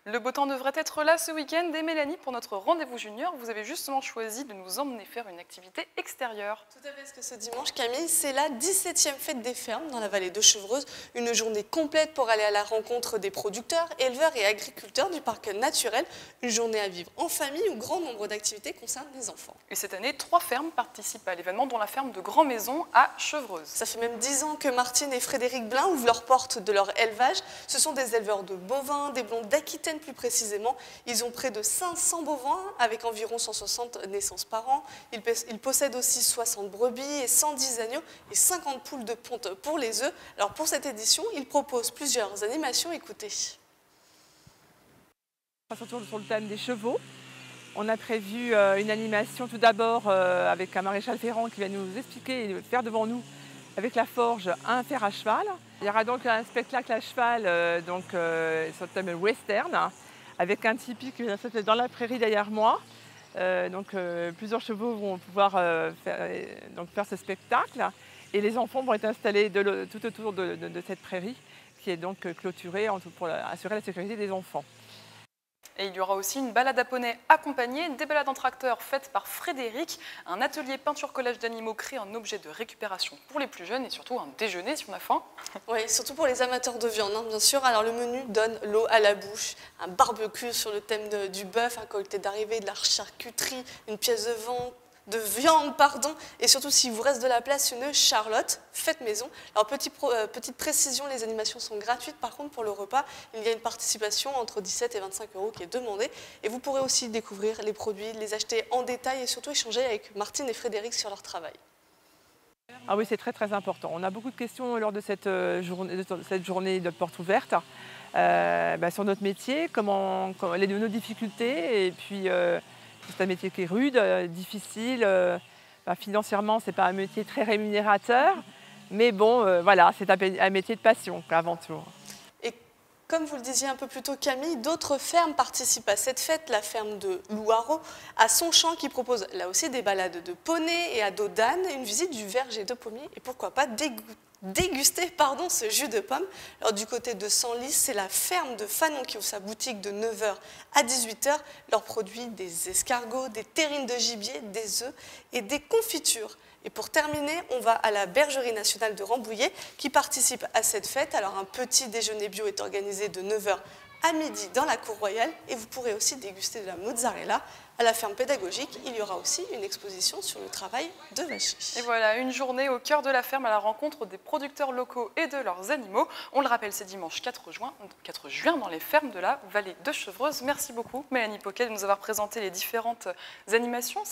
Le beau temps devrait être là ce week-end et Mélanie, pour notre rendez-vous junior, vous avez justement choisi de nous emmener faire une activité extérieure. Tout à fait, parce que ce dimanche, Camille, c'est la 17e fête des fermes dans la vallée de Chevreuse. Une journée complète pour aller à la rencontre des producteurs, éleveurs et agriculteurs du parc naturel. Une journée à vivre en famille où grand nombre d'activités concernent les enfants. Et cette année, 3 fermes participent à l'événement, dont la ferme de Grand Maison à Chevreuse. Ça fait même 10 ans que Martine et Frédéric Blin ouvrent leurs portes de leur élevage. Ce sont des éleveurs de bovins, des blonds d'Aquitaine plus précisément. Ils ont près de 500 bovins avec environ 160 naissances par an. Ils possèdent aussi 60 brebis et 110 agneaux et 50 poules de ponte pour les œufs. Alors pour cette édition, ils proposent plusieurs animations. Écoutez. Surtout sur le thème des chevaux. On a prévu une animation tout d'abord avec un maréchal Ferrand qui va nous expliquer et faire devant nous avec la forge un fer à cheval. Il y aura donc un spectacle à cheval sur le thème western avec un tipi qui vient dans la prairie derrière moi. Plusieurs chevaux vont pouvoir faire ce spectacle et les enfants vont être installés tout autour de cette prairie qui est donc clôturée pour assurer la sécurité des enfants. Et il y aura aussi une balade à poney accompagnée, des balades en tracteur faites par Frédéric, un atelier peinture-collage d'animaux crée un objet de récupération pour les plus jeunes et surtout un déjeuner si on a faim. Oui, surtout pour les amateurs de viande, hein, bien sûr. Alors le menu donne l'eau à la bouche, un barbecue sur le thème du bœuf, un cocktail d'arrivée, de la charcuterie, une pièce de viande, pardon, et surtout s'il vous reste de la place, une charlotte faite maison. Alors petite précision, les animations sont gratuites, par contre pour le repas, il y a une participation entre 17 et 25 € qui est demandée, et vous pourrez aussi découvrir les produits, les acheter en détail et surtout échanger avec Martine et Frédéric sur leur travail. Ah oui, c'est très très important. On a beaucoup de questions lors de cette journée de porte ouverte sur notre métier, nos difficultés et puis c'est un métier qui est rude, difficile. Financièrement, ce n'est pas un métier très rémunérateur. Mais bon, voilà, c'est un métier de passion avant tout. Et comme vous le disiez un peu plus tôt, Camille, d'autres fermes participent à cette fête. La ferme de Louareau à Sonchamp qui propose là aussi des balades de poney et à dos d'âne, une visite du verger de pommier et pourquoi pas déguster ce jus de pomme. Alors, du côté de Senlis, c'est la ferme de Fanon qui ouvre sa boutique de 9 h à 18 h. Leurs produits, des escargots, des terrines de gibier, des œufs et des confitures. Et pour terminer, on va à la Bergerie nationale de Rambouillet qui participe à cette fête. Alors un petit déjeuner bio est organisé de 9 h à midi dans la cour royale et vous pourrez aussi déguster de la mozzarella. À la ferme pédagogique, il y aura aussi une exposition sur le travail de vacherie. Et voilà, une journée au cœur de la ferme à la rencontre des producteurs locaux et de leurs animaux. On le rappelle, c'est dimanche 4 juin dans les fermes de la vallée de Chevreuse. Merci beaucoup Mélanie Poquet de nous avoir présenté les différentes animations.